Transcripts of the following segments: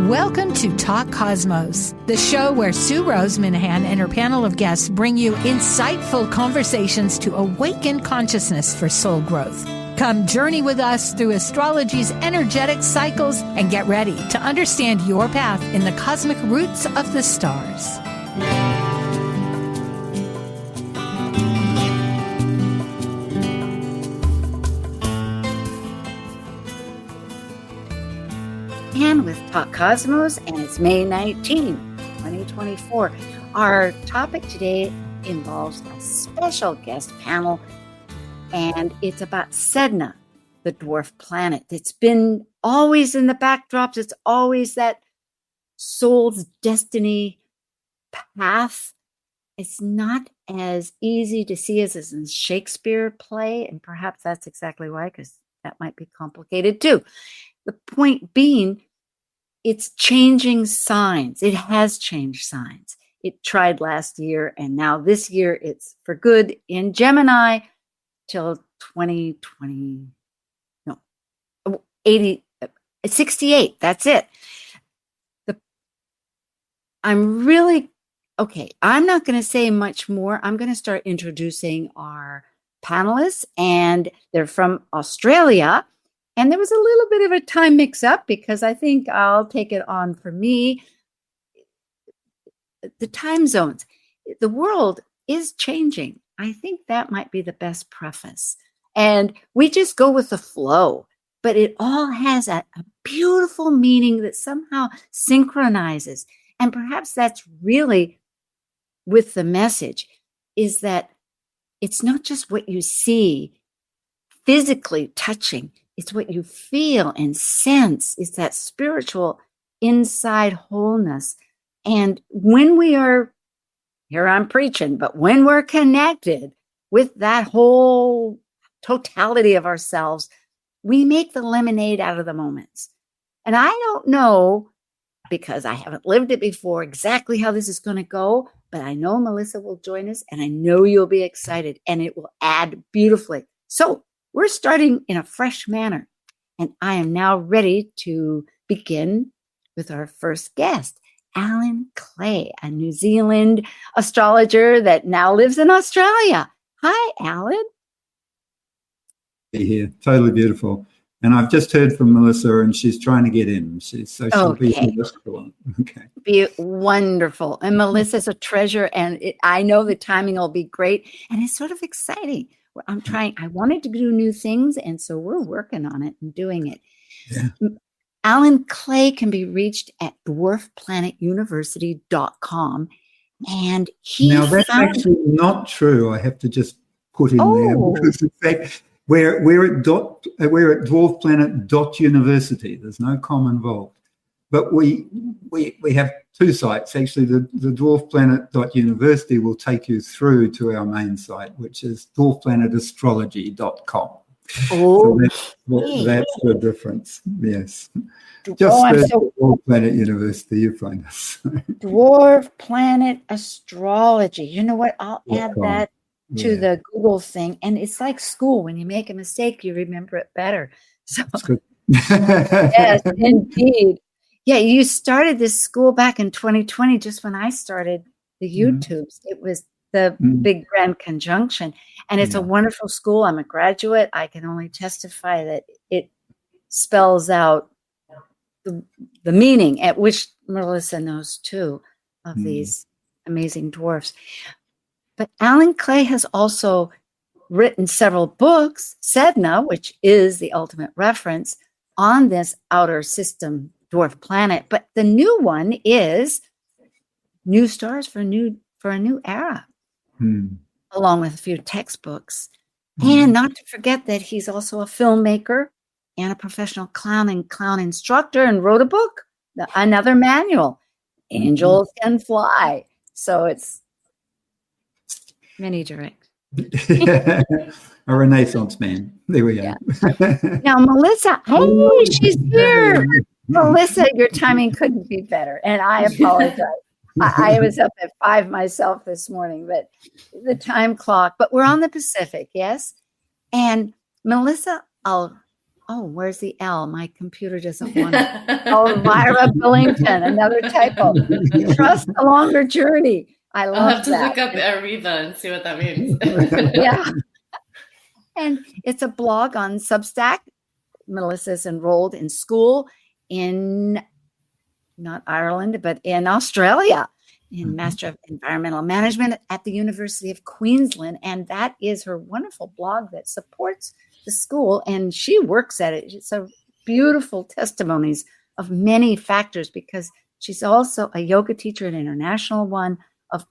Welcome to Talk Cosmos, the show where Sue Minahan and her panel of guests bring you insightful conversations to awaken consciousness for soul growth. Come journey with us through astrology's energetic cycles and get ready to understand your path in the cosmic roots of the stars. And with Talk Cosmos, and it's May 19, 2024. Our topic today involves a special guest panel, and it's about Sedna, the dwarf planet. It's been always in the backdrops. It's always that soul's destiny path. It's not as easy to see as in Shakespeare play, and perhaps that's exactly why, because that might be complicated too. The point being, it's changing signs. It has changed signs. It tried last year, and now this year it's for good in Gemini till 68. That's it. I'm not going to say much more. I'm going to start introducing our panelists, and they're from Australia. And there was a little bit of a time mix-up because I think I'll take it on for me. The time zones. The world is changing. I think that might be the best preface. And we just go with the flow. But it all has a beautiful meaning that somehow synchronizes. And perhaps that's really with the message, is that it's not just what you see physically touching. It's what you feel and sense. It's that spiritual inside wholeness. And when we are, here I'm preaching, but when we're connected with that whole totality of ourselves, we make the lemonade out of the moments. And I don't know, because I haven't lived it before, exactly how this is going to go, but I know Melissa will join us, and I know you'll be excited, and it will add beautifully. So we're starting in a fresh manner, and I am now ready to begin with our first guest, Alan Clay, a New Zealand astrologer that now lives in Australia. Hi, Alan. Be here, totally beautiful. And I've just heard from Melissa, and she's trying to get in. She'll be here. Okay. Be wonderful. And Melissa's a treasure, and I know the timing will be great, and it's sort of exciting. I wanted to do new things, and so we're working on it and doing it. Yeah. Alan Clay can be reached at dwarfplanetuniversity.com. And now that's actually not true. I have to just put in there, because in fact, we're at dwarfplanet.university. There's no comma involved. But we have two sites. Actually, the dwarfplanet.university will take you through to our main site, which is dwarfplanetastrology.com. Oh, so that's the difference. Yes. Dwarf Planet University, you find us. Dwarf Planet Astrology. You know what? I'll add that to the Google thing. And it's like school. When you make a mistake, you remember it better. So that's good. Yes, indeed. Yeah, you started this school back in 2020, just when I started the YouTubes. It was the big grand conjunction. And it's a wonderful school. I'm a graduate. I can only testify that it spells out the meaning, at which Melissa knows too, of these amazing dwarfs. But Alan Clay has also written several books, Sedna, which is the ultimate reference on this outer system dwarf planet. But the new one is New Stars for a New Era, along with a few textbooks. And not to forget that he's also a filmmaker and a professional clown instructor, and wrote a book, another manual, Angels Can Fly. So it's many direct. A Renaissance man. There we go. Yeah. Now, Melissa, hey, she's here. Melissa, your timing couldn't be better, and I apologize. I was up at 5 myself this morning, but the time clock. But we're on the Pacific, yes? And Melissa, I'll where's the L? My computer doesn't want it. Elvira Billington, another typo. Trust the longer journey. I love that. I'll have to look up Ariba and see what that means. Yeah. And it's a blog on Substack. Melissa's enrolled in school in not Ireland, but in Australia, in Master of Environmental Management at the University of Queensland. And that is her wonderful blog that supports the school, and she works at it. It's a beautiful testimonies of many factors, because she's also a yoga teacher, an international one of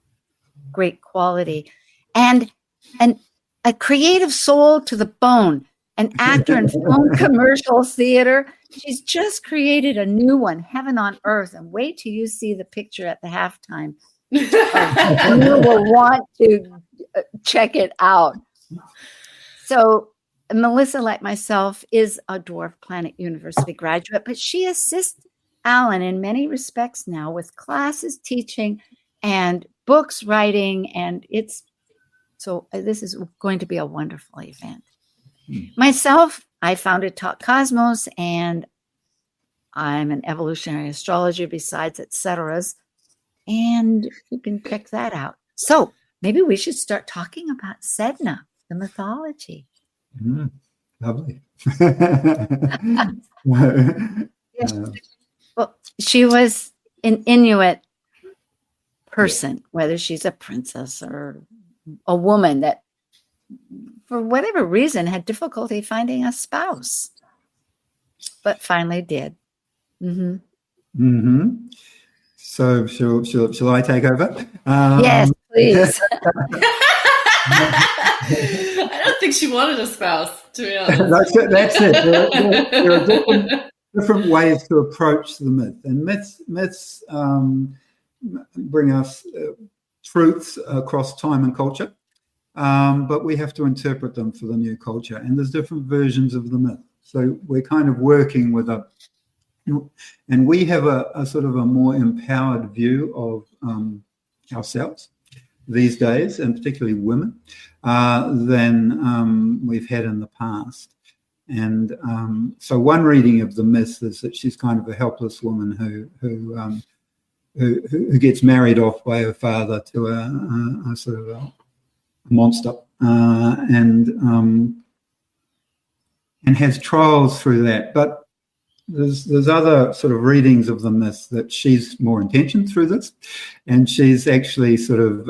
great quality, and a creative soul to the bone, an actor in film, commercial theater. She's just created a new one, Heaven on Earth, and wait till you see the picture at the halftime. You will want to check it out. So Melissa, like myself, is a Dwarf Planet University graduate, but she assists Alan in many respects now with classes, teaching, and books writing, and this is going to be a wonderful event. Myself, I founded Talk Cosmos, and I'm an evolutionary astrologer besides et ceteras, and you can check that out. So maybe we should start talking about Sedna, the mythology. Lovely. Well, she was an Inuit person, whether she's a princess or a woman that, for whatever reason, had difficulty finding a spouse, but finally did. So shall I take over? Yes, please. I don't think she wanted a spouse, to be honest. That's it. There are different ways to approach the myth, and myths bring us truths across time and culture, but we have to interpret them for the new culture, and there's different versions of the myth. So we're kind of working with and we have a sort of a more empowered view of ourselves these days, and particularly women, than we've had in the past. And so one reading of the myth is that she's kind of a helpless woman who gets married off by her father to a sort of a monster, and has trials through that. But there's other sort of readings of the myth that she's more intentioned through this, and she's actually sort of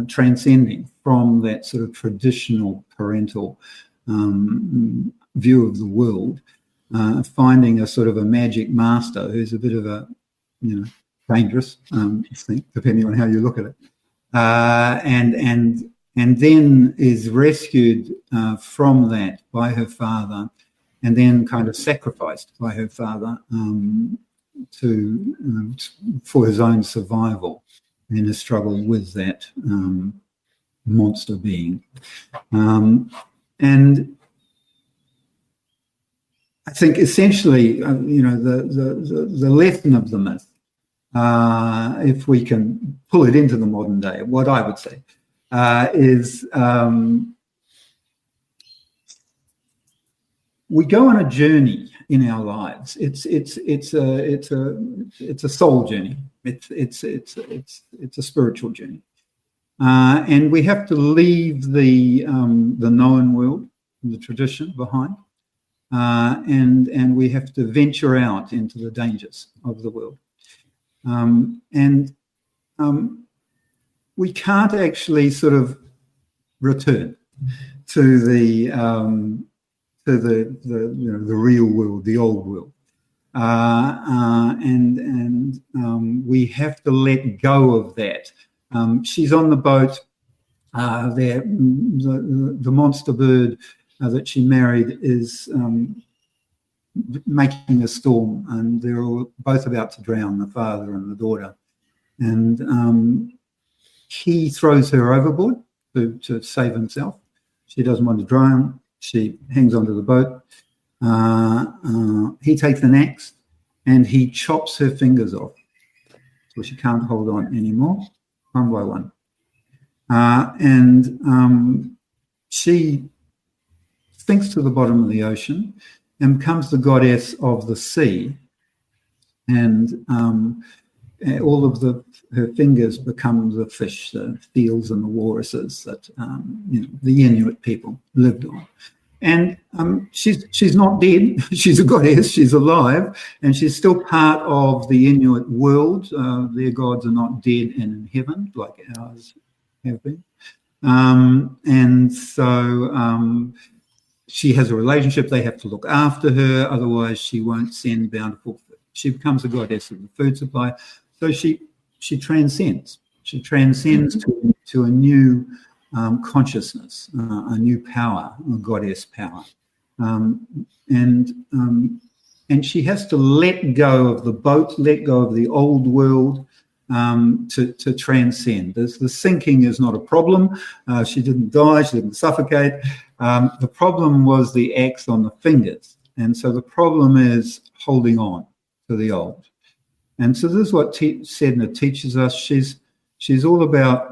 transcending from that sort of traditional parental view of the world, finding a sort of a magic master who's a bit of a, dangerous thing, depending on how you look at it, and then is rescued from that by her father, and then kind of sacrificed by her father for his own survival in a struggle with that monster being. And I think essentially, the lesson of the myth, if we can pull it into the modern day, what I would say is we go on a journey in our lives. It's a soul journey. It's a spiritual journey, and we have to leave the known world, the tradition behind, and we have to venture out into the dangers of the world, and we can't actually sort of return to the real world, the old world, and we have to let go of that. She's on the boat. The monster bird that she married is making a storm, and they're all both about to drown, the father and the daughter. And he throws her overboard to save himself. She doesn't want to drown. She hangs onto the boat. He takes an axe and he chops her fingers off, so she can't hold on anymore, one by one. And she sinks to the bottom of the ocean and becomes the goddess of the sea. And all of her fingers become the fish, the seals and the walruses that the Inuit people lived on. And she's not dead. She's a goddess. She's alive, and she's still part of the Inuit world. Their gods are not dead and in heaven like ours have been. And so she has a relationship. They have to look after her, otherwise she won't send bountiful food. She becomes a goddess of the food supply. So she transcends. She transcends to a new consciousness, a new power, a goddess power, and she has to let go of the boat, let go of the old world to transcend. The sinking is not a problem. She didn't die. She didn't suffocate. The problem was the axe on the fingers, and so the problem is holding on to the old. And so this is what Sedna teaches us. She's all about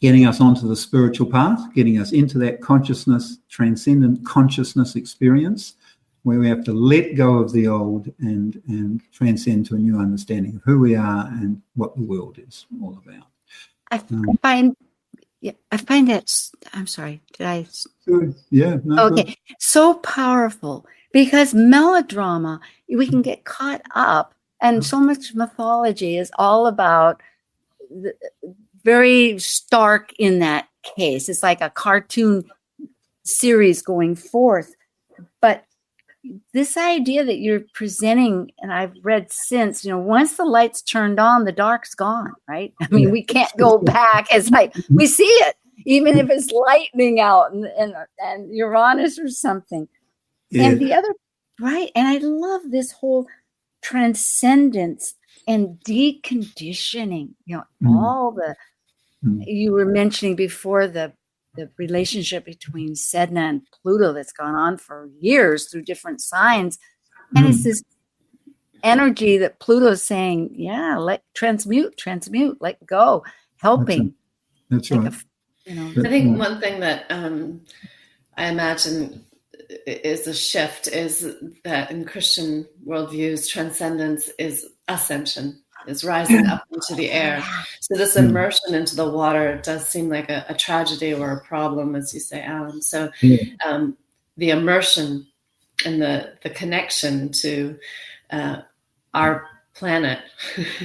getting us onto the spiritual path, getting us into that consciousness, transcendent consciousness experience, where we have to let go of the old and transcend to a new understanding of who we are and what the world is all about. I find that, I'm sorry, did I? Yeah. No, okay, so powerful, because melodrama, we can get caught up, and so much mythology is all about very stark in that case. It's like a cartoon series going forth. But this idea that you're presenting, and I've read since, once the light's turned on, the dark's gone, right? I mean, we can't go back. It's like we see it, even if it's lightning out and Uranus or something. Yeah. And the other, right? And I love this whole transcendence and deconditioning, all the, you were mentioning before the relationship between Sedna and Pluto that's gone on for years through different signs. And it's this energy that Pluto's saying, transmute, let go, helping. That's right. I think one thing that I imagine is a shift is that in Christian worldviews, transcendence is ascension, is rising up into the air. So this immersion into the water does seem like a tragedy or a problem, as you say, Alan. So the immersion and the connection to our planet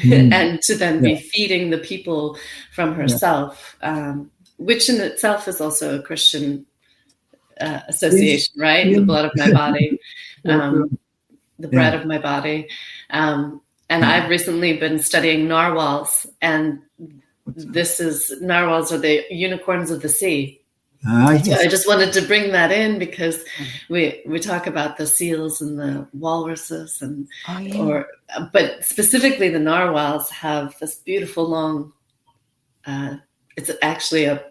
and to then be feeding the people from herself, which in itself is also a Christian association, right? The blood of my body, the bread of my body. And I've recently been studying narwhals, and narwhals are the unicorns of the sea. So I just wanted to bring that in because we talk about the seals and the walruses, but specifically the narwhals have this beautiful long, it's actually a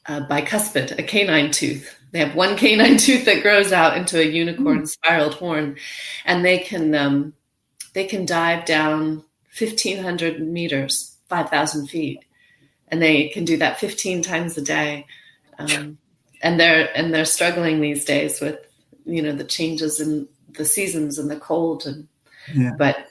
bicuspid, a canine tooth. They have one canine tooth that grows out into a unicorn spiraled horn, and they can dive down 1,500 meters, 5,000 feet, and they can do that 15 times a day. And they're struggling these days with, the changes in the seasons and the cold, but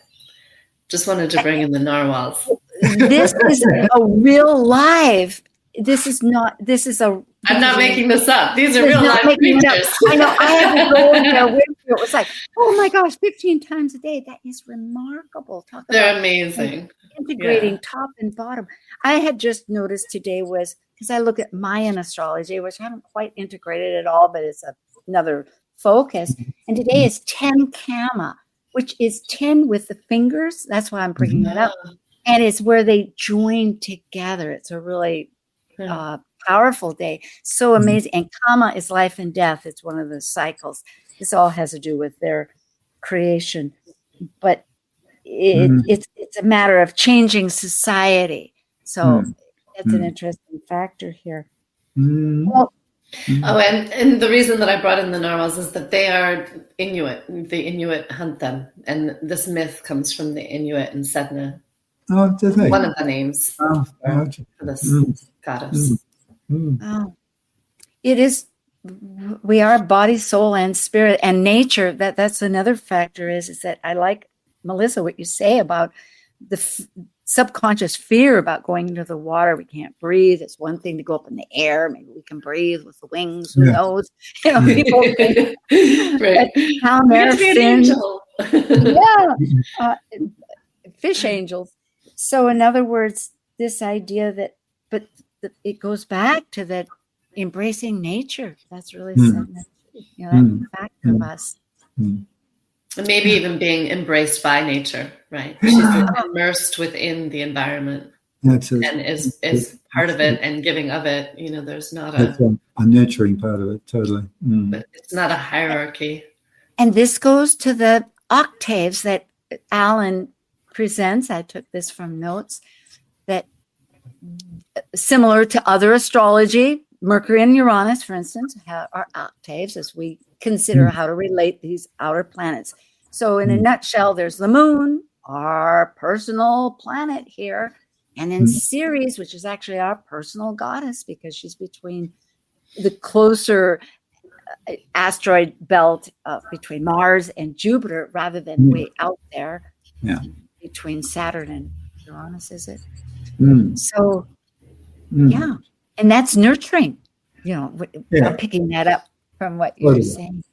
just wanted to bring in the narwhals. This is a real live. I'm not making this up. These are real live creatures. I know. I have to go in there with you. It was like, oh my gosh, 15 times a day. That is remarkable. They're amazing. Integrating top and bottom. I had just noticed today was, because I look at Mayan astrology, which I haven't quite integrated at all, but it's another focus. And today is 10 Kama, which is 10 with the fingers. That's why I'm bringing that up. And it's where they join together. It's a really powerful day. So amazing. And Kama is life and death. It's one of the cycles. This all has to do with their creation. But it's a matter of changing society. So that's an interesting factor here. Well, and the reason that I brought in the narwhals is that they are Inuit. The Inuit hunt them. And this myth comes from the Inuit and Sedna. Oh, does they? One of the names for this goddess. Oh. It is we are body, soul, and spirit, and nature. That's another factor. Is that I like, Melissa, what you say about the subconscious fear about going into the water. We can't breathe. It's one thing to go up in the air. Maybe we can breathe with the wings. Who knows? You know, people think right. down there, fish angels. So, in other words, this idea that, but it goes back to that embracing nature. That's really that fact of us. And maybe even being embraced by nature, right? She's immersed within the environment and is part of it and giving of it. You know, there's not a nurturing part of it, totally. But it's not a hierarchy. And this goes to the octaves that Alan presents. I took this from notes, that similar to other astrology, Mercury and Uranus, for instance, are octaves as we consider how to relate these outer planets. So in a nutshell, there's the moon, our personal planet here, and then Ceres, which is actually our personal goddess, because she's between the closer asteroid belt between Mars and Jupiter, rather than way out there between Saturn and Uranus, is it? So, and that's nurturing. You know, I'm picking that up from what you were saying.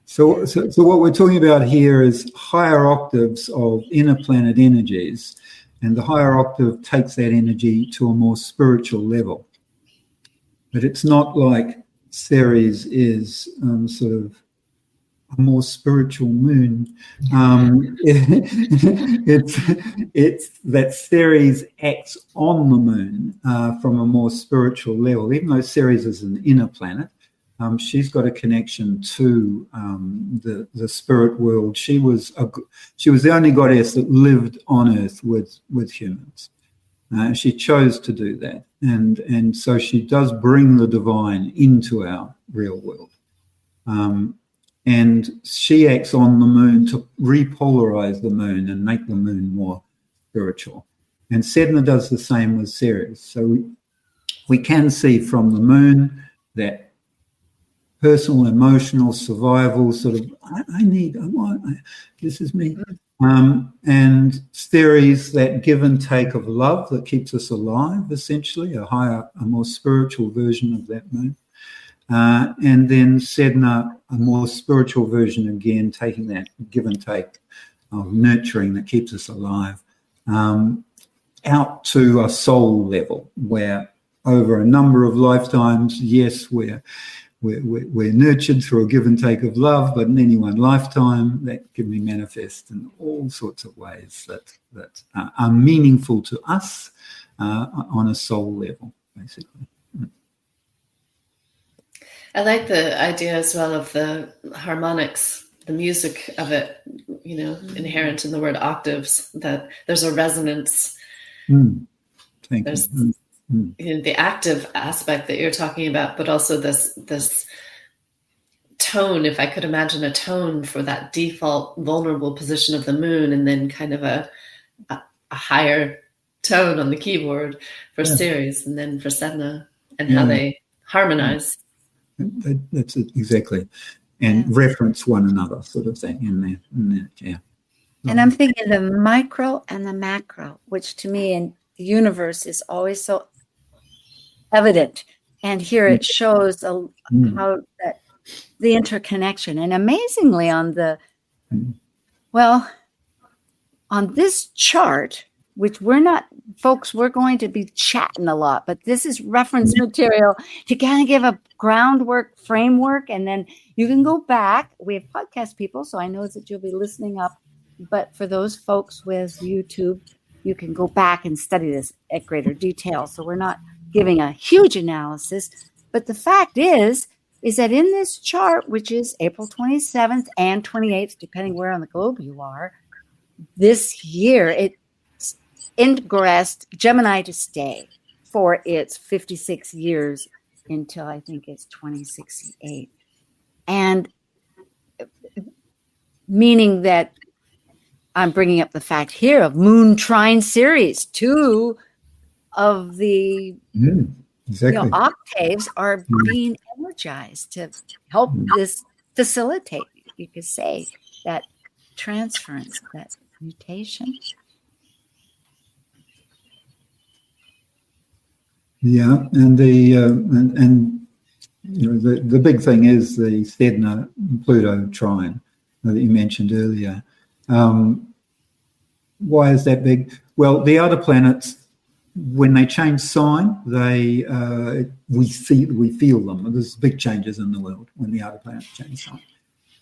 So what we're talking about here is higher octaves of inner planet energies, and the higher octave takes that energy to a more spiritual level. But it's not like Ceres is sort of a more spiritual moon. It's that Ceres acts on the moon from a more spiritual level. Even though Ceres is an inner planet, she's got a connection to the spirit world. She was the only goddess that lived on Earth with humans. She chose to do that, and so she does bring the divine into our real world. And she acts on the moon to repolarize the moon and make the moon more spiritual. And Sedna does the same with Ceres. So we can see from the moon that personal, emotional, survival sort of, this is me. And Ceres, that give and take of love that keeps us alive, essentially, a more spiritual version of that moon. And then Sedna, a more spiritual version again, taking that give and take of nurturing that keeps us alive, out to a soul level, where over a number of lifetimes, yes, we're nurtured through a give and take of love, but in any one lifetime, that can be manifest in all sorts of ways that are meaningful to us on a soul level, basically. I like the idea as well of the harmonics, the music of it, you know, inherent in the word octaves, that there's a resonance. There's you know, the active aspect that you're talking about, but also this tone, if I could imagine a tone for that default vulnerable position of the moon, and then kind of a higher tone on the keyboard for Ceres, and then for Sedna, and how they harmonize. That's it, exactly. And reference one another, sort of thing in there. And I'm thinking the micro and the macro, which to me in the universe is always so evident. And here it shows how that the interconnection. And amazingly on on this chart, which we're going to be chatting a lot, but this is reference material to kind of give a groundwork framework. And then you can go back. We have podcast people, so I know that you'll be listening up. But for those folks with YouTube, you can go back and study this at greater detail. So we're not giving a huge analysis. But the fact is that in this chart, which is April 27th and 28th, depending where on the globe you are, this year, it ingressed Gemini to stay for its 56 years until I think it's 2068. And meaning that I'm bringing up the fact here of Moon trine Ceres, two of the octaves are being energized to help this facilitate, you could say, that transference, that mutation. Yeah, and the big thing is the Sedna Pluto trine that you mentioned earlier. Why is that big? Well, the outer planets, when they change sign, we feel them. There's big changes in the world when the outer planets change sign.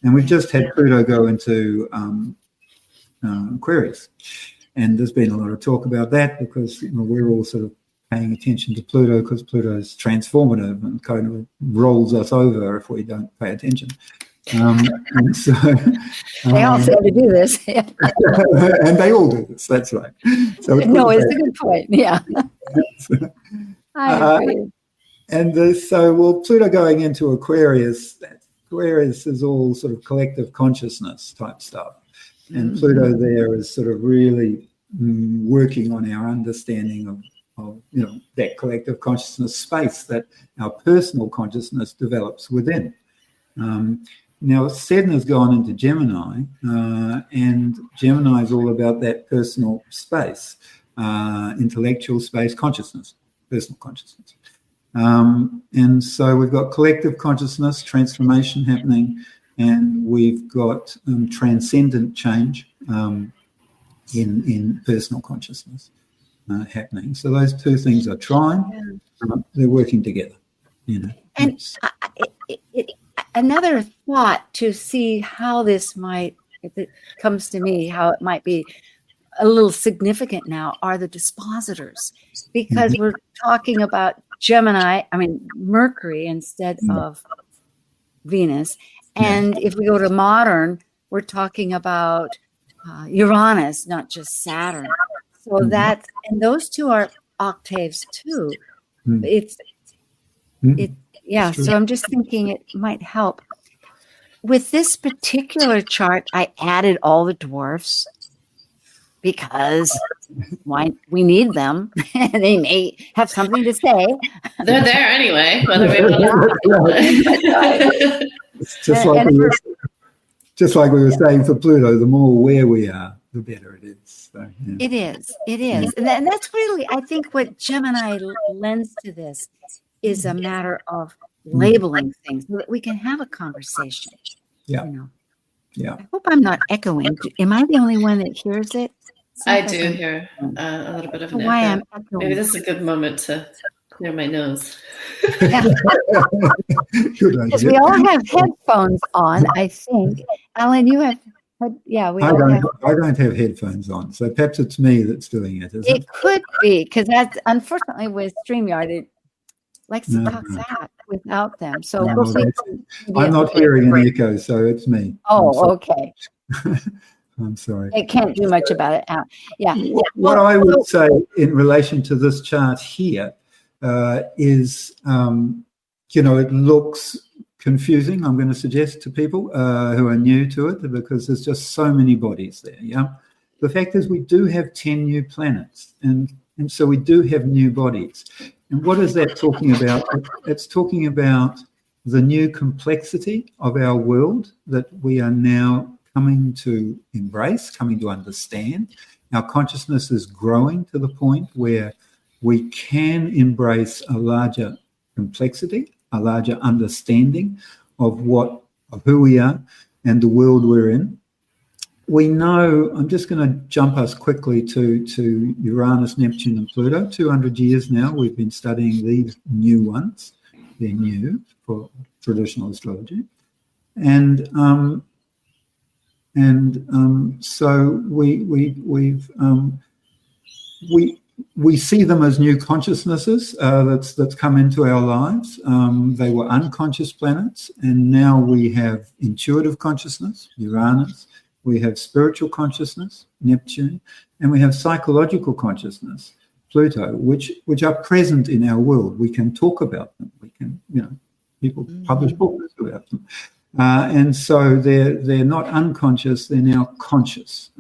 And we've just had Pluto go into Aquarius, and there's been a lot of talk about that because we're all sort of paying attention to Pluto because Pluto is transformative and kind of rolls us over if we don't pay attention. And so they all seem to do this. And they all do this, that's right. So it's a good point, yeah. I agree. And Pluto going into Aquarius is all sort of collective consciousness type stuff. And Pluto there is sort of really working on our understanding of that collective consciousness space that our personal consciousness develops within. Now, Sedna's gone into Gemini, and Gemini is all about that personal space, intellectual space, consciousness, personal consciousness. And so we've got collective consciousness, transformation happening, and we've got transcendent change in personal consciousness happening. So those two things are trine. They're working together, And another thought to see how this might, if it comes to me, how it might be a little significant now are the dispositors, because we're talking about Mercury instead of Venus. And if we go to modern, we're talking about Uranus, not just Saturn. So and those two are octaves too. So I'm just thinking it might help. With this particular chart, I added all the dwarfs because we need them. They may have something to say. They're there anyway, whether we want to. It's just like we were saying for Pluto, the more aware we are, the better it is. So, yeah. It is. And that's really, I think, what Gemini lends to this is a matter of labeling things so that we can have a conversation. Yeah. Yeah. I hope I'm not echoing. Am I the only one that hears it? I do hear a little bit of an echo. Maybe this is a good moment to clear my nose. Good idea. Because we all have headphones on, I think. Alan, you have. I don't have headphones on, so perhaps it's me that's doing it. It could be, because that's unfortunately with StreamYard, it likes to talk that without them. So I'm not hearing an echo, so it's me. Oh, okay. I'm sorry. It can't do much about it. Yeah. What I would say in relation to this chart here is, it looks confusing, I'm going to suggest to people who are new to it, because there's just so many bodies there. Yeah. The fact is we do have 10 new planets, and so we do have new bodies. And what is that talking about? It's talking about the new complexity of our world that we are now coming to embrace, coming to understand. Our consciousness is growing to the point where we can embrace a larger complexity, a larger understanding of who we are and the world we're in. We know, I'm just going to jump us quickly to Uranus, Neptune and Pluto. 200 years now we've been studying these new ones. They're new for traditional astrology. So we see them as new consciousnesses that's come into our lives. They were unconscious planets, and now we have intuitive consciousness, Uranus. We have spiritual consciousness, Neptune, and we have psychological consciousness, Pluto, which are present in our world. We can talk about them. We can, people publish books about them. And so they're not unconscious, they're now conscious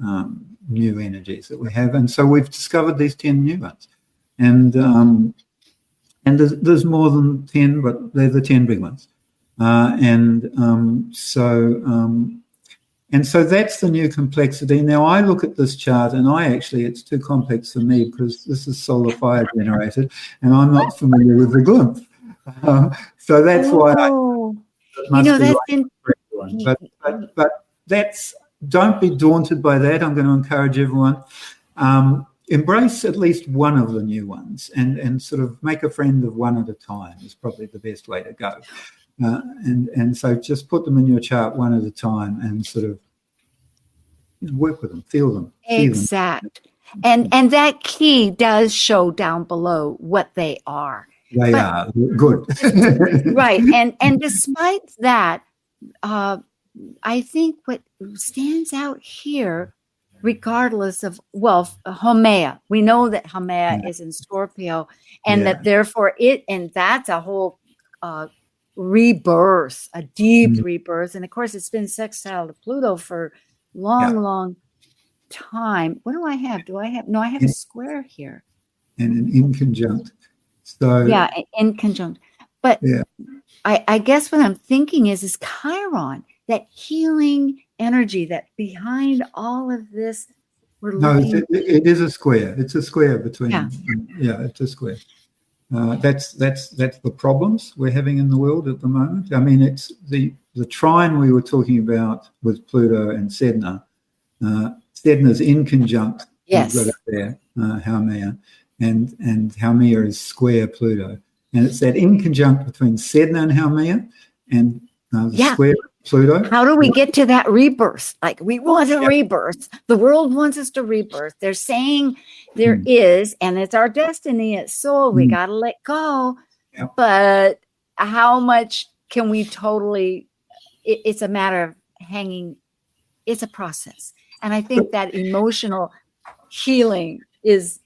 new energies that we have. And so we've discovered these 10 new ones. And there's more than 10, but they're the 10 big ones. And so that's the new complexity. Now I look at this chart and it's too complex for me because this is solar fire generated and I'm not familiar with the glymph. So that's why don't be daunted by that. I'm going to encourage everyone. Embrace at least one of the new ones and sort of make a friend of one at a time is probably the best way to go. And so just put them in your chart one at a time and sort of work with them, feel them. Exact. And that key does show down below what they are. They are good. Right. And despite that, I think what stands out here, regardless of, Haumea, we know that Haumea is in Scorpio and that therefore that's a whole rebirth, a deep rebirth. And of course, it's been sextile to Pluto for long time. What do I have? I have a square here. And an inconjunct. So inconjunct. But I guess what I'm thinking is Chiron, that healing energy that behind all of this. It is a square. It's a square between. It's a square. That's the problems we're having in the world at the moment. I mean, it's the trine we were talking about with Pluto and Sedna. Sedna's inconjunct. Yes. We've got it there, Haumea, and Haumea is square Pluto, and it's that inconjunct between Sedna and Haumea, and the square Pluto. How do we get to that rebirth? Like, we want a rebirth. The world wants us to rebirth. They're saying there is, and it's our destiny, it's soul. We got to let go. Yeah. But how much can we totally, it's a matter of hanging, it's a process. And I think that emotional healing is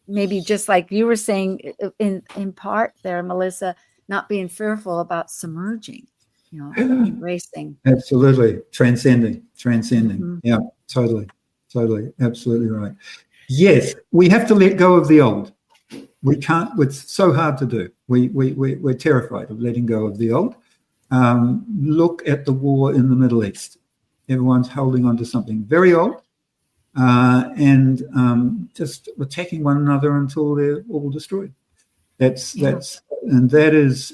maybe just like you were saying in part there, Melissa, not being fearful about submerging. Embracing. Absolutely. Transcending. Yeah, totally, absolutely right. Yes, we have to let go of the old. We can't, it's so hard to do. We're terrified of letting go of the old. Look at the war in the Middle East. Everyone's holding on to something very old and just attacking one another until they're all destroyed. That is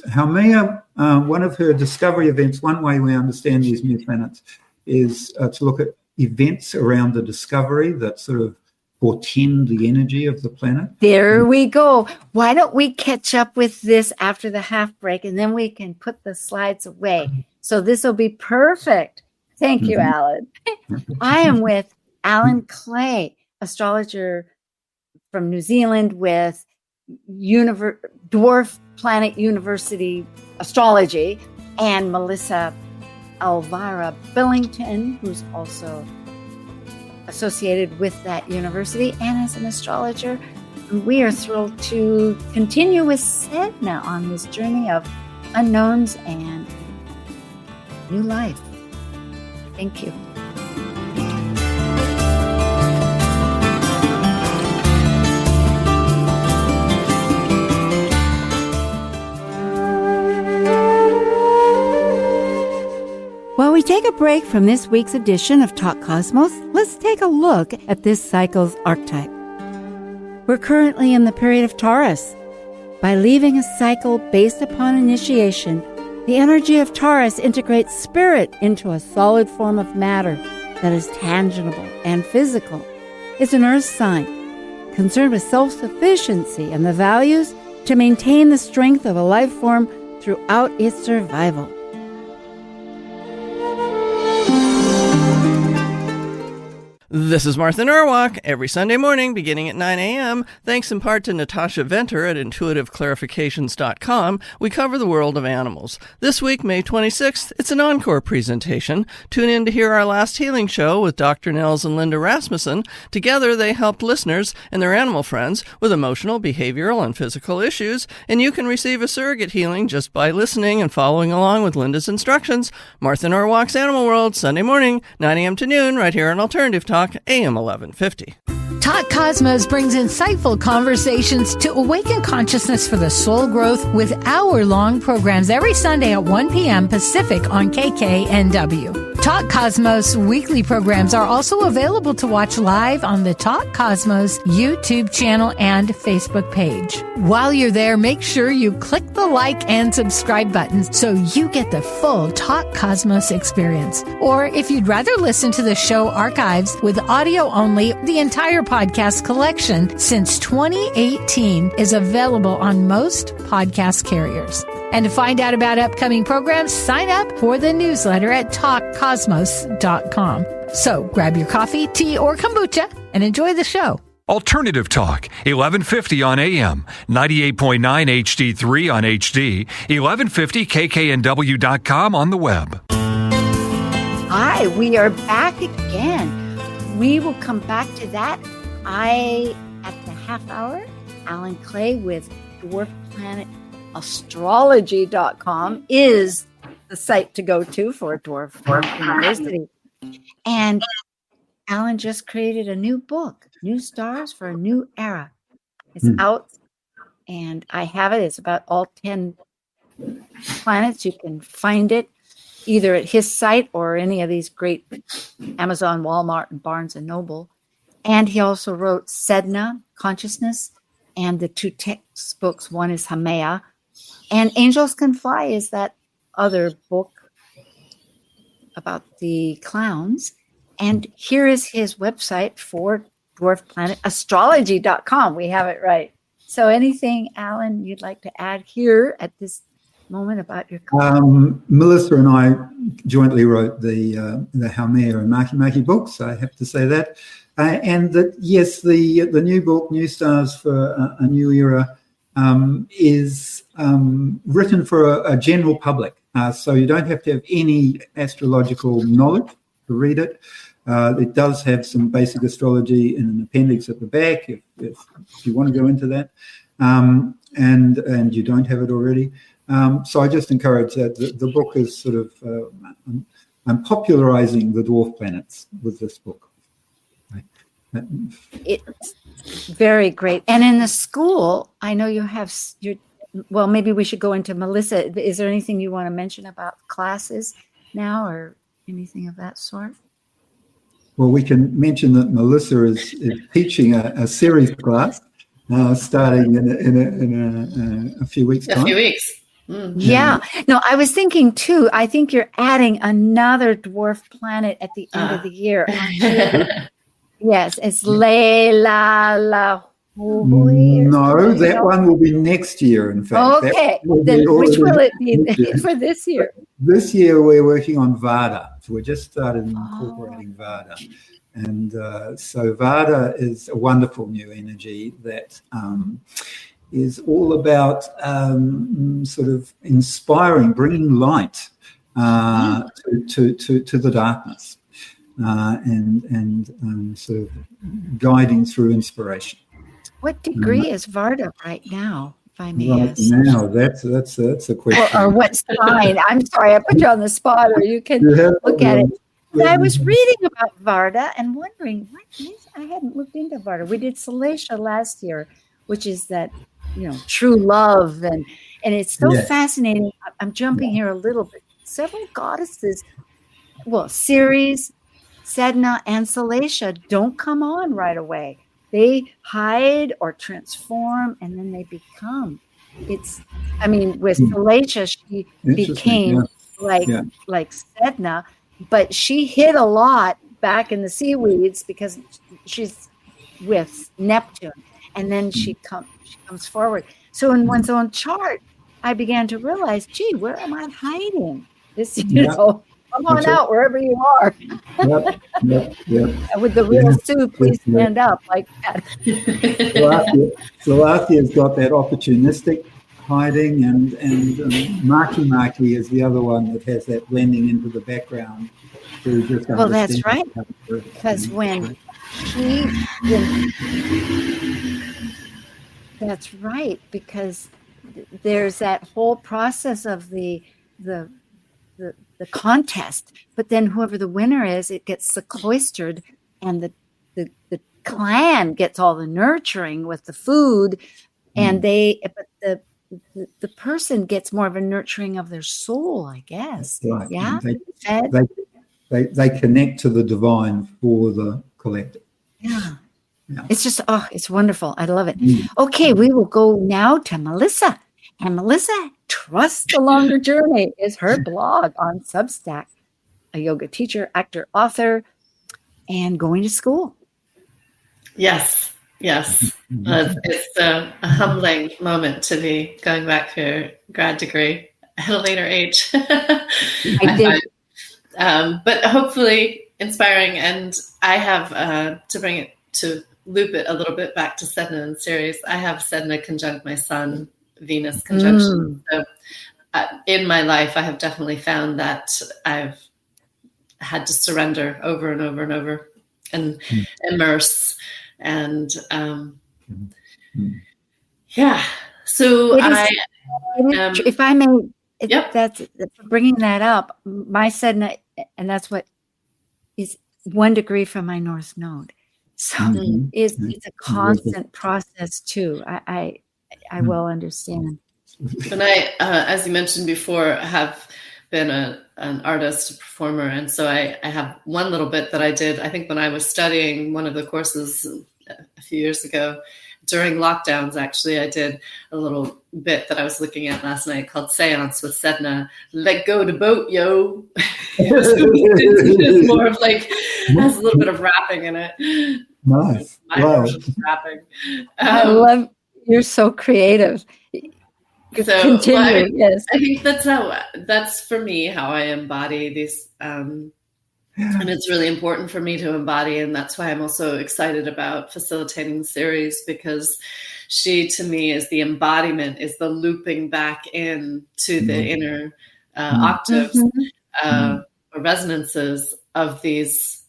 Haumea. One of her discovery events, one way we understand these new planets is to look at events around the discovery that sort of portend the energy of the planet. There we go. Why don't we catch up with this after the half break, and then we can put the slides away. So this will be perfect. Thank you, Alan. I am with Alan Clay, astrologer from New Zealand with Dwarf Planet University Astrology, and Melissa Elvira Billington, who's also associated with that university and as an astrologer. We are thrilled to continue with Sedna on this journey of unknowns and new life. Thank you. While we take a break from this week's edition of Talk Cosmos, let's take a look at this cycle's archetype. We're currently in the period of Taurus. By leaving a cycle based upon initiation, the energy of Taurus integrates spirit into a solid form of matter that is tangible and physical. It's an earth sign, concerned with self-sufficiency and the values to maintain the strength of a life form throughout its survival. This is Martha Norwalk. Every Sunday morning, beginning at 9 a.m., thanks in part to Natasha Venter at intuitiveclarifications.com, we cover the world of animals. This week, May 26th, it's an encore presentation. Tune in to hear our last healing show with Dr. Nels and Linda Rasmussen. Together, they helped listeners and their animal friends with emotional, behavioral, and physical issues, and you can receive a surrogate healing just by listening and following along with Linda's instructions. Martha Norwalk's Animal World, Sunday morning, 9 a.m. to noon, right here on Alternative Talk, AM 1150. Talk Cosmos brings insightful conversations to awaken consciousness for the soul growth with hour-long programs every Sunday at 1 p.m. Pacific on KKNW. Talk Cosmos weekly programs are also available to watch live on the Talk Cosmos YouTube channel and Facebook page. While you're there, make sure you click the like and subscribe buttons so you get the full Talk Cosmos experience. Or if you'd rather listen to the show archives with audio only, the entire podcast collection since 2018 is available on most podcast carriers. And to find out about upcoming programs, sign up for the newsletter at talkcosmos.com. So grab your coffee, tea, or kombucha and enjoy the show. Alternative Talk, 1150 on AM, 98.9 HD3 on HD, 1150kknw.com on the web. Hi, we are back again. We will come back to that. At the half hour, Alan Clay with Dwarf Planet Astrology.com is the site to go to for Dwarf Planet University. And Alan just created a new book, New Stars for a New Era. It's out, and I have it. It's about all 10 planets. You can find it either at his site or any of these great Amazon, Walmart, and Barnes & Noble. And he also wrote Sedna Consciousness and the 2 textbooks. One is Haumea, and Angels Can Fly is that other book about the clowns. And here is his website for Dwarf Planet Astrology.com. We have it right. So anything, Alan, you'd like to add here at this moment about your class? Melissa and I jointly wrote the Haumea and Maki books, I have to say that. And that, yes, the new book, New Stars for a New Era, is written for a general public. So you don't have to have any astrological knowledge to read it. It does have some basic astrology in an appendix at the back, if you want to go into that, and you don't have it already. So I just encourage that. The book is sort of, I'm popularizing the dwarf planets with this book. It's very great. And in the school, I know you have well, maybe we should go into Melissa. Is there anything you want to mention about classes now or anything of that sort? Well, we can mention that Melissa is teaching a series class starting in a few weeks' time. A few weeks. Yeah. No, I was thinking too, I think you're adding another dwarf planet at the end of the year. Yes, it's Layla. No, that one will be next year, in fact. Okay, then which will it be for this year? This year we're working on Vada. So we're just started incorporating Vada. And so Vada is a wonderful new energy that is all about sort of inspiring, bringing light to the darkness. And sort of guiding through inspiration. What degree is Varda right now, if I may right ask? Now, that's a question. Or what sign? I'm sorry, I put you on the spot, or you can look at it. But I was reading about Varda and wondering, what is? I hadn't looked into Varda. We did Salesha last year, which is that, true love, and it's so fascinating. I'm jumping here a little bit. Several goddesses, Ceres, Sedna, and Salesha don't come on right away. They hide or transform, and then they become. With Salesha, she became like Sedna, but she hid a lot back in the seaweeds because she's with Neptune, and then she comes forward. So in one's own chart, I began to realize, gee, where am I hiding? This, come on out wherever you are. Yep. And with the real Sue, please stand up like that. Salathia's got that opportunistic hiding, and Maki is the other one that has that blending into the background. Well, that's right. Because that's right, because there's that whole process of the contest, but then whoever the winner is, it gets sequestered, and the clan gets all the nurturing with the food, and but the person gets more of a nurturing of their soul, I guess. Right. Yeah. They connect to the divine for the collective. Yeah. Yeah. It's just, it's wonderful. I love it. Okay, we will go now to Melissa. And Melissa, Trust the Longer Journey is her blog on Substack. A yoga teacher, actor, author, and going to school. Yes. It's a humbling moment to be going back for a grad degree at a later age. I did. But hopefully inspiring. And I have, to loop it a little bit back to Sedna and series, I have Sedna conjunct my sun, Venus conjunction. So in my life, I have definitely found that I've had to surrender over and over and over and immerse. And so if I may, yep. That's bringing that up. My Sedna, and that's what is 1 degree from my North Node. So it's a constant process too. I well understand. And I, as you mentioned before, have been an artist, a performer. And so I have one little bit that I did, I think when I was studying one of the courses a few years ago, during lockdowns, actually, I did a little bit that I was looking at last night called Seance with Sedna. Let go the boat, yo. It's more of like, has a little bit of rapping in it. Nice. My version of rapping. I love, you're so creative. So continue. Yes. I think that's for me how I embody these, and it's really important for me to embody, and that's why I'm also excited about facilitating the series, because she, to me, is the embodiment, is the looping back in to the inner octaves, or resonances of these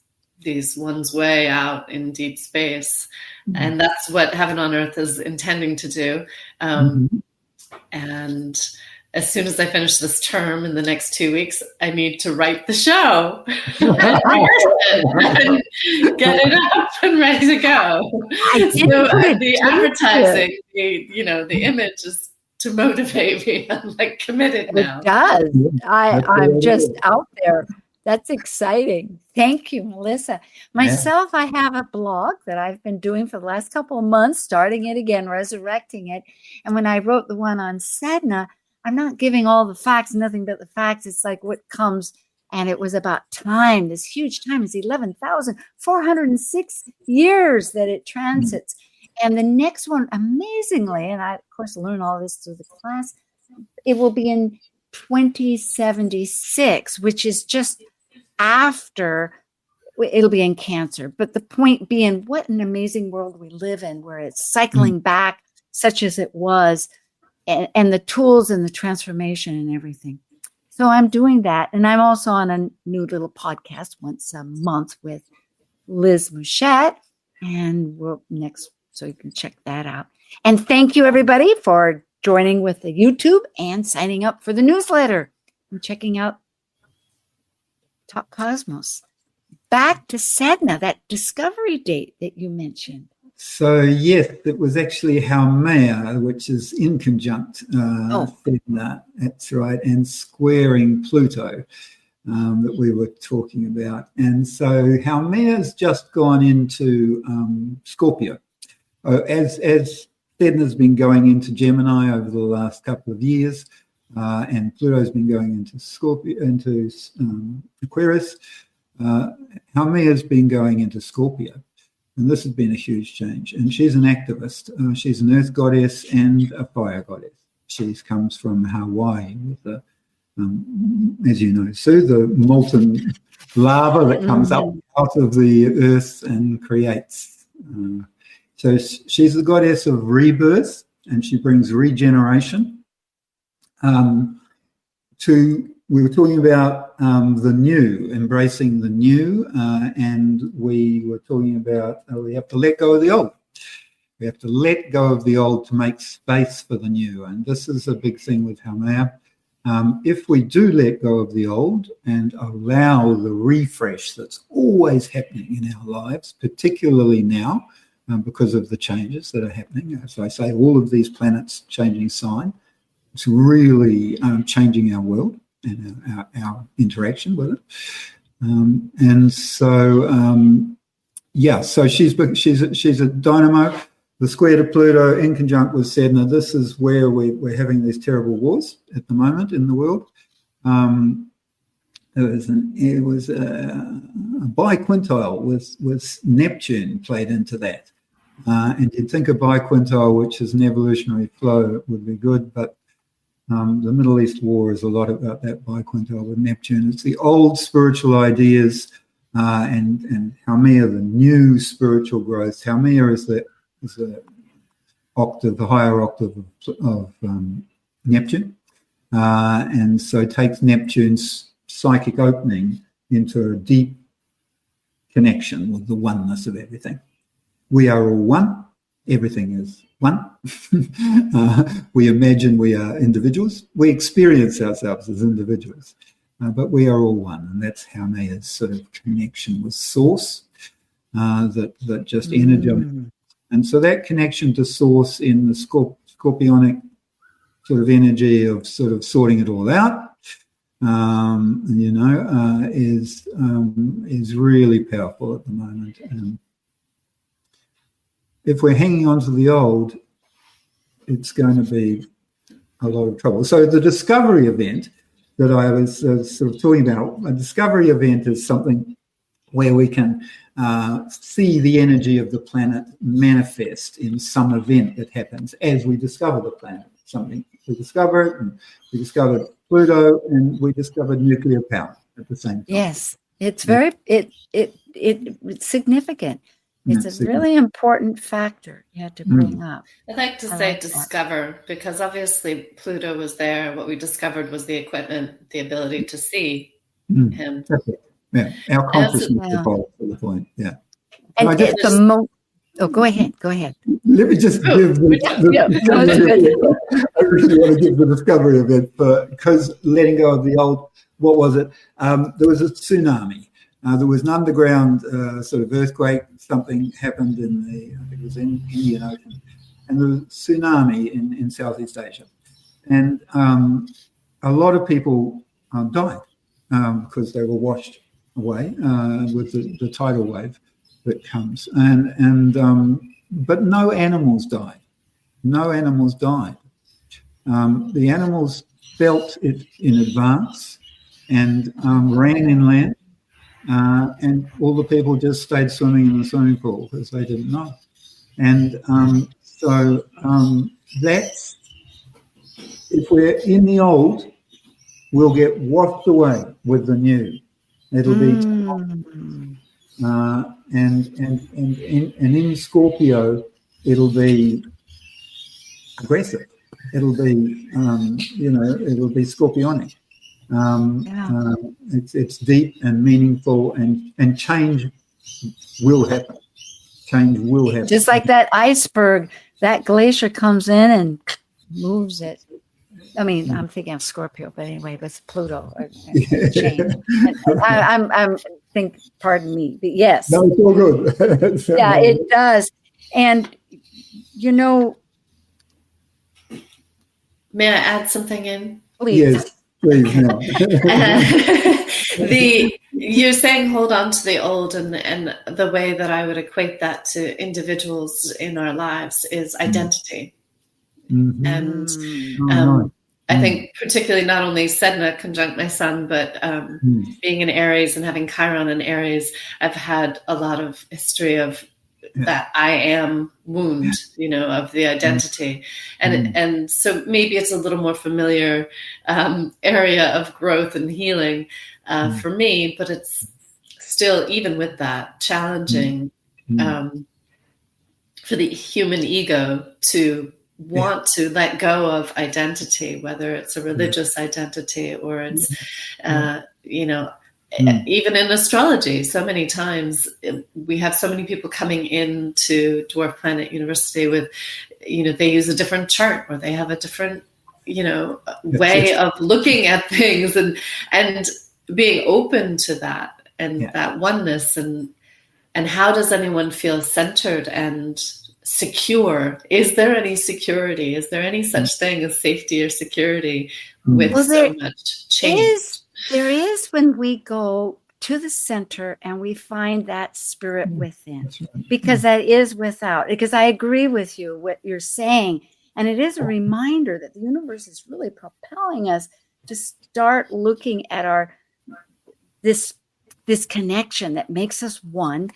one's way out in deep space, and that's what Heaven on Earth is intending to do. And as soon as I finish this term in the next 2 weeks, I need to write the show and get it up and ready to go. So the advertising, the image is to motivate me. I'm like committed now. It does. I'm just out there. That's exciting. Thank you, Melissa. Myself, I have a blog that I've been doing for the last couple of months, starting it again, resurrecting it. And when I wrote the one on Sedna, I'm not giving all the facts, nothing but the facts. It's like what comes, and it was about time, this huge time. It's 11,406 years that it transits. And the next one, amazingly, and I, of course, learn all this through the class, it will be in 2076, which is just after, it'll be in Cancer. But the point being, what an amazing world we live in, where it's cycling back such as it was, and the tools and the transformation and everything. So I'm doing that. And I'm also on a new little podcast once a month with Liz Mouchette. And so you can check that out. And thank you, everybody, for joining with the YouTube and signing up for the newsletter and checking out Talk Cosmos. Back to Sedna, that discovery date that you mentioned. So, yes, it was actually Haumea, which is in conjunct Sedna, that's right, and squaring Pluto that we were talking about. And so Haumea's just gone into Scorpio. As Sedna's been going into Gemini over the last couple of years, and Pluto's been going into Scorpio, into Aquarius, Haumea's been going into Scorpio. And this has been a huge change. And she's an activist. She's an earth goddess and a fire goddess. She comes from Hawaii with the, as you know, Sue, the molten lava that comes up out of the earth and creates. So she's the goddess of rebirth, and she brings regeneration. We were talking about the new, embracing the new, and we were talking about we have to let go of the old. We have to let go of the old to make space for the new, and this is a big thing with Haumea. If we do let go of the old and allow the refresh that's always happening in our lives, particularly now, because of the changes that are happening, as I say, all of these planets changing sign, it's really changing our world and our interaction with it. So she's a dynamo. The square to Pluto in conjunct with Sedna. This is where we're having these terrible wars at the moment in the world. It was a biquintile with Neptune played into that. And you'd think a biquintile, which is an evolutionary flow, would be good, but the Middle East war is a lot about that biquintile with Neptune. It's the old spiritual ideas and Haumea, the new spiritual growth. Haumea is the octave, the higher octave of Neptune. And so takes Neptune's psychic opening into a deep connection with the oneness of everything. We are all one. Everything is one. We imagine we are individuals. We experience ourselves as individuals, but we are all one. And that's Haumea's sort of connection with Source, that just energizes. And so that connection to Source in the scorpionic sort of energy of sort of sorting it all out, is really powerful at the moment. If we're hanging on to the old, it's going to be a lot of trouble. So the discovery event that I was sort of talking about, a discovery event is something where we can see the energy of the planet manifest in some event that happens as we discover the planet. Something we discover it, and we discovered Pluto, and we discovered nuclear power at the same time. Yes, it's very it's significant. It's a really important factor you had to bring up. I'd like to say discover, because obviously Pluto was there. What we discovered was the equipment, the ability to see him. That's it. Yeah, our consciousness evolved to the point. Yeah. And go ahead. Let me just give I really want to give the discovery event because letting go of the old, what was it? There was a tsunami. There was an underground sort of earthquake. Something happened I think it was in the Indian Ocean, and there was a tsunami in Southeast Asia. And a lot of people died because they were washed away with the tidal wave that comes. But no animals died. No animals died. The animals felt it in advance and ran inland. And all the people just stayed swimming in the swimming pool because they didn't know. And that's, if we're in the old, we'll get washed away with the new. It'll be and in Scorpio, it'll be aggressive. It'll be it'll be scorpionic. It's deep and meaningful, and change will happen. Change will happen. Just like that iceberg, that glacier comes in and moves it. I mean, I'm thinking of Scorpio, but anyway, but it's Pluto. Change. I'm think. Pardon me, but yes. No, it's all good. Yeah, it does. And may I add something in? Please. Yes. You're saying hold on to the old, and the way that I would equate that to individuals in our lives is identity. Mm-hmm. And I think particularly not only Sedna conjunct my sun, but being in Aries and having Chiron in Aries, I've had a lot of history of that I am wound, of the identity. And so maybe it's a little more familiar area of growth and healing for me, but it's still, even with that, challenging for the human ego to want to let go of identity, whether it's a religious identity or it's, even in astrology, so many times we have so many people coming into Dwarf Planet University with, they use a different chart or they have a different way of looking at things and being open to that and that oneness. And how does anyone feel centered and secure? Is there any security? Is there any such thing as safety or security with so much change? There is when we go to the center and we find that spirit within, because that is without. Because I agree with you, what you're saying. And it is a reminder that the universe is really propelling us to start looking at this connection that makes us one.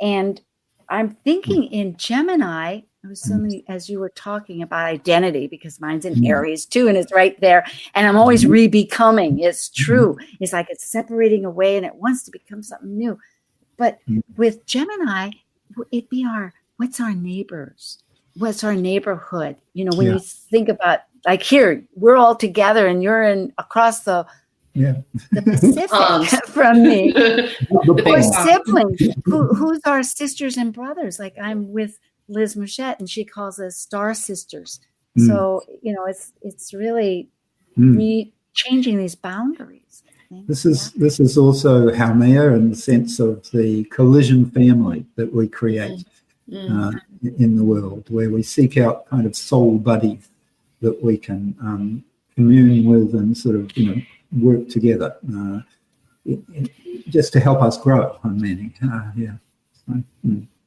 And I'm thinking in Gemini, I was suddenly, as you were talking about identity, because mine's in Aries too, and it's right there. And I'm always re-becoming. It's true. It's like it's separating away and it wants to become something new. But with Gemini, it'd be what's our neighbors? What's our neighborhood? When you think about, like, here, we're all together and you're across the Pacific from me. Or siblings. Who's our sisters and brothers? Like, I'm with Liz Mouchette and she calls us star sisters. So, it's really changing these boundaries. This is also Haumea in the sense of the collision family that we create in the world, where we seek out kind of soul buddies that we can commune with and sort of, work together just to help us grow, I'm meaning.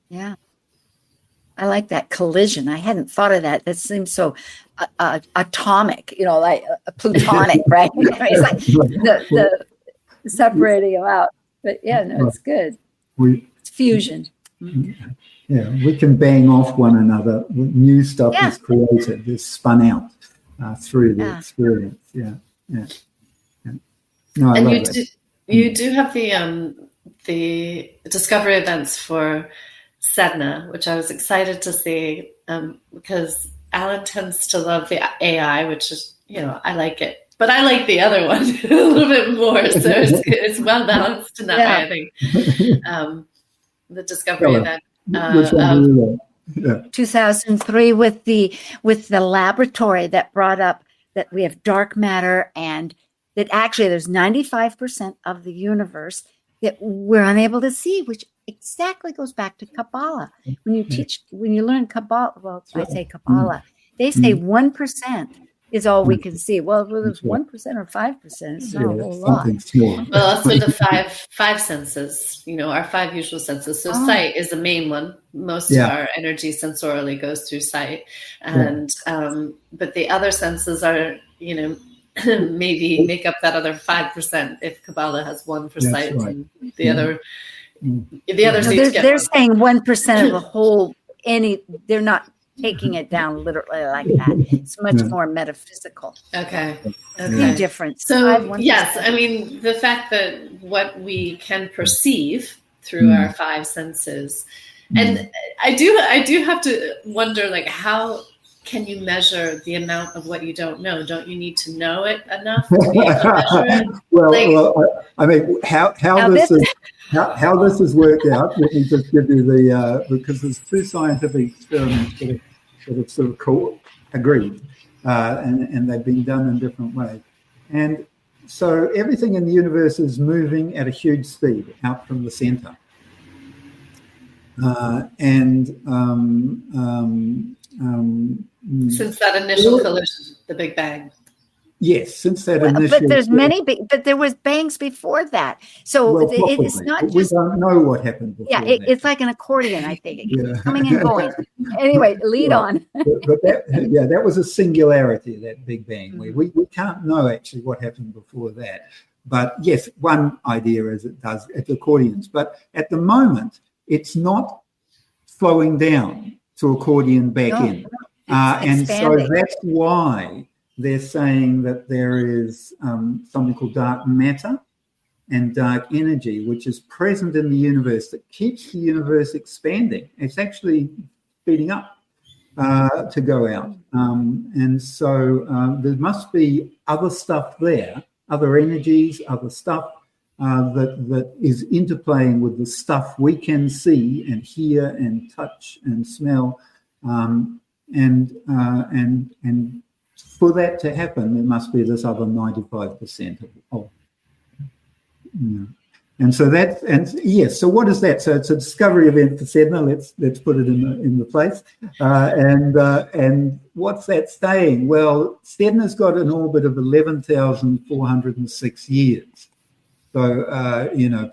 Yeah. I like that collision. I hadn't thought of that. That seems so atomic, like plutonic, right? It's like the separating them out. But it's good. It's fusion. Yeah, we can bang off one another. New stuff is created, is spun out through the experience. No, I love that. You do have the discovery events for Sedna, which I was excited to see because Alan tends to love the AI, which is, I like it. But I like the other one a little bit more. So it's well balanced in that way, I think. The discovery event. Which one 2003 with the laboratory that brought up that we have dark matter, and that actually there's 95% of the universe that we're unable to see, which exactly goes back to Kabbalah. When you learn Kabbalah, I say Kabbalah, they say 1% is all we can see. Well, whether it's 1% or 5%, it's not a whole lot. Well, also the five senses, our five usual senses. So sight is the main one. Most of our energy sensorially goes through sight. And but the other senses are, maybe make up that other 5% if Kabbalah has one for sight and the other they're saying 1% of the whole. They're not taking it down literally like that. It's much more metaphysical. Okay. Difference. So yes, I mean the fact that what we can perceive through our five senses, and I do have to wonder, like, how can you measure the amount of what you don't know? Don't you need to know it enough to be able to measure it? Well, I mean, how this has worked out. Let me just give you because there's two scientific experiments that have sort of agreed, and they've been done in different ways. And so everything in the universe is moving at a huge speed out from the center. Since that initial collision, the Big Bang. Yes, since that initial. But there's but there was bangs before that. So it's not just. We don't know what happened before. It's like an accordion, I think. It keeps coming and going. Anyway, lead on. But that was a singularity, that Big Bang. We can't know actually what happened before that. But yes, one idea is it's accordions. But at the moment, it's not flowing down to accordion back in. And so that's why they're saying that there is something called dark matter and dark energy, which is present in the universe that keeps the universe expanding. It's actually speeding up to go out. And so there must be other stuff there, other energies, other stuff that is interplaying with the stuff we can see and hear and touch and smell, and for that to happen, there must be this other 95% of And so so what is that? So it's a discovery event for Sedna. Let's put it in the place. And what's that saying? Well, Sedna's got an orbit of 11,406 years. So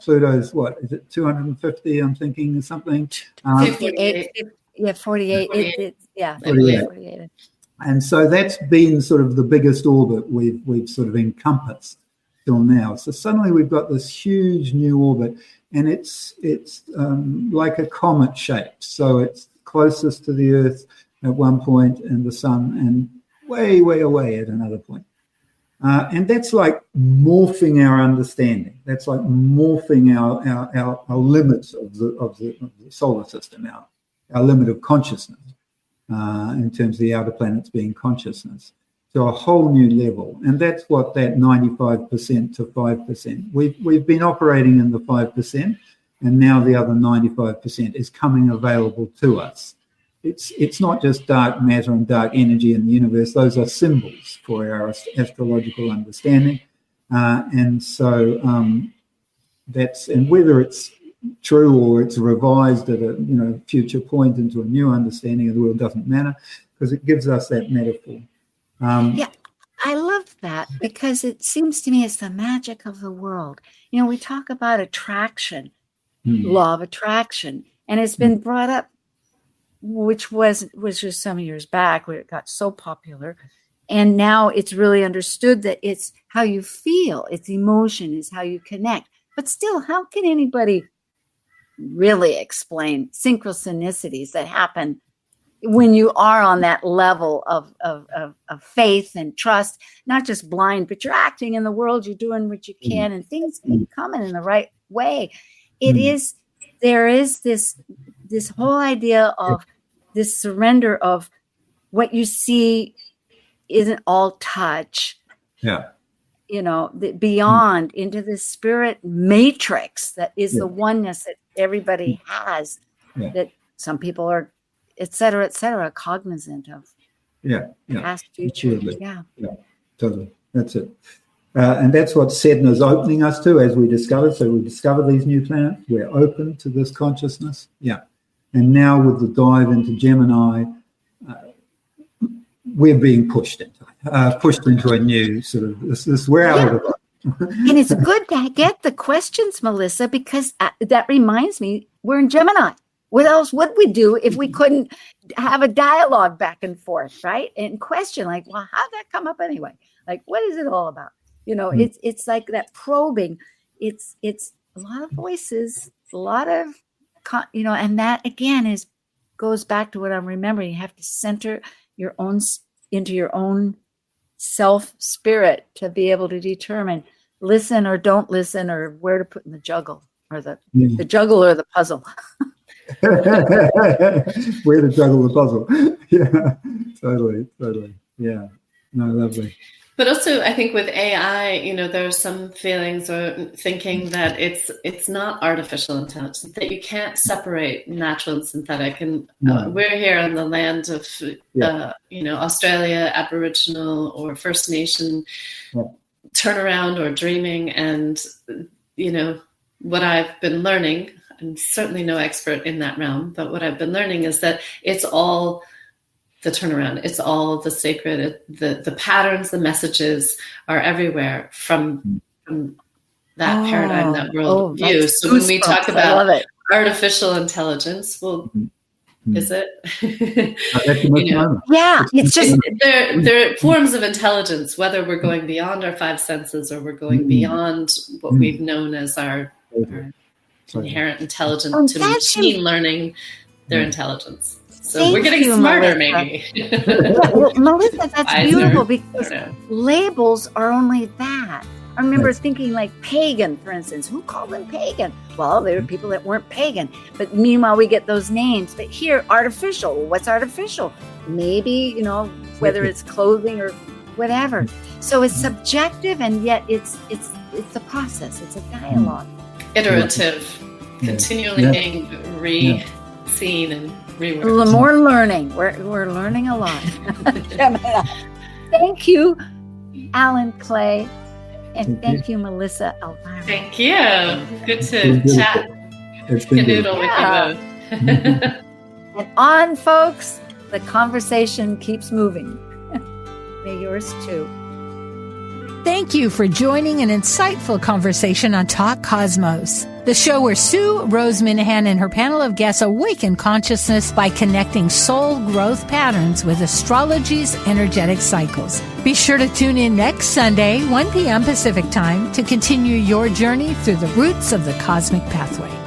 Pluto's what is it? 250? I'm thinking or something. 48. Yeah, 48. 48. And so that's been sort of the biggest orbit we've sort of encompassed till now. So suddenly we've got this huge new orbit, and it's like a comet shape. So it's closest to the Earth at one point and the Sun, and way, way away at another point. And that's like morphing our understanding. That's like morphing our limits of the solar system, our limit of consciousness, in terms of the outer planets being consciousness, to a whole new level. And that's what that 95% to 5%. We've been operating in the 5%, and now the other 95% is coming available to us. It's not just dark matter and dark energy in the universe. Those are symbols for our astrological understanding. And so and whether it's true or it's revised at a future point into a new understanding of the world doesn't matter, because it gives us that metaphor. I love that, because it seems to me it's the magic of the world. We talk about attraction, law of attraction, and it's been brought up, which was just some years back where it got so popular. And now it's really understood that it's how you feel, it's emotion, is how you connect. But still, how can anybody really explain synchronicities that happen when you are on that level of faith and trust, not just blind, but you're acting in the world, you're doing what you can, and things keep coming in the right way. There is this whole idea of this surrender of what you see isn't all touch. Yeah. Beyond into the spirit matrix that is the oneness that everybody has, that some people are, et cetera, cognizant of. Past, future. Absolutely. Yeah, totally. That's it. And that's what Sedna's opening us to, as we discovered. So we discover these new planets. We're open to this consciousness. Yeah. And now with the dive into Gemini, we're being pushed into a new sort of this. We're out of it. And it's good to get the questions, Melissa, because that reminds me, we're in Gemini. What else would we do if we couldn't have a dialogue back and forth, right? And question, like, well, how'd that come up anyway? Like, what is it all about? It's like that probing. It's a lot of voices, a lot of, and that again goes back to what I'm remembering. You have to center your own into your own self spirit to be able to determine listen or don't listen, or where to put in the juggle, or the juggle or the puzzle. Where to juggle the puzzle. Yeah, totally. Yeah, no, lovely. But also, I think with AI, there's some feelings or thinking that it's not artificial intelligence, that you can't separate natural and synthetic. And we're here on the land of, Australia, Aboriginal or First Nation turnaround or dreaming. And, what I've been learning, I'm certainly no expert in that realm, but what I've been learning is that it's all the turnaround. It's all the sacred. The patterns, the messages are everywhere from that paradigm, that world view. So when we talk about artificial intelligence, well, is it? Yeah, it's just there are forms of intelligence, whether we're going beyond our five senses or we're going beyond what we've known as our inherent intelligence to machine learning their intelligence. So we're getting smarter, maybe. Well, Melissa, that's beautiful, because labels are only that. I remember thinking like pagan, for instance. Who called them pagan? Well, there were people that weren't pagan. But meanwhile, we get those names. But here, artificial. What's artificial? Maybe, whether it's clothing or whatever. So it's subjective, and yet it's the process. It's a dialogue. Iterative, continually being re-seen and reworded. More learning. We're learning a lot. Thank you, Alan Clay. And thank you, Melissa Elvira. Thank you. Good to chat. It's been Canoodle with you both. And on, folks, the conversation keeps moving. May yours too. Thank you for joining an insightful conversation on Talk Cosmos, the show where Sue Minahan and her panel of guests awaken consciousness by connecting soul growth patterns with astrology's energetic cycles. Be sure to tune in next Sunday, 1 p.m. Pacific Time, to continue your journey through the roots of the cosmic pathway.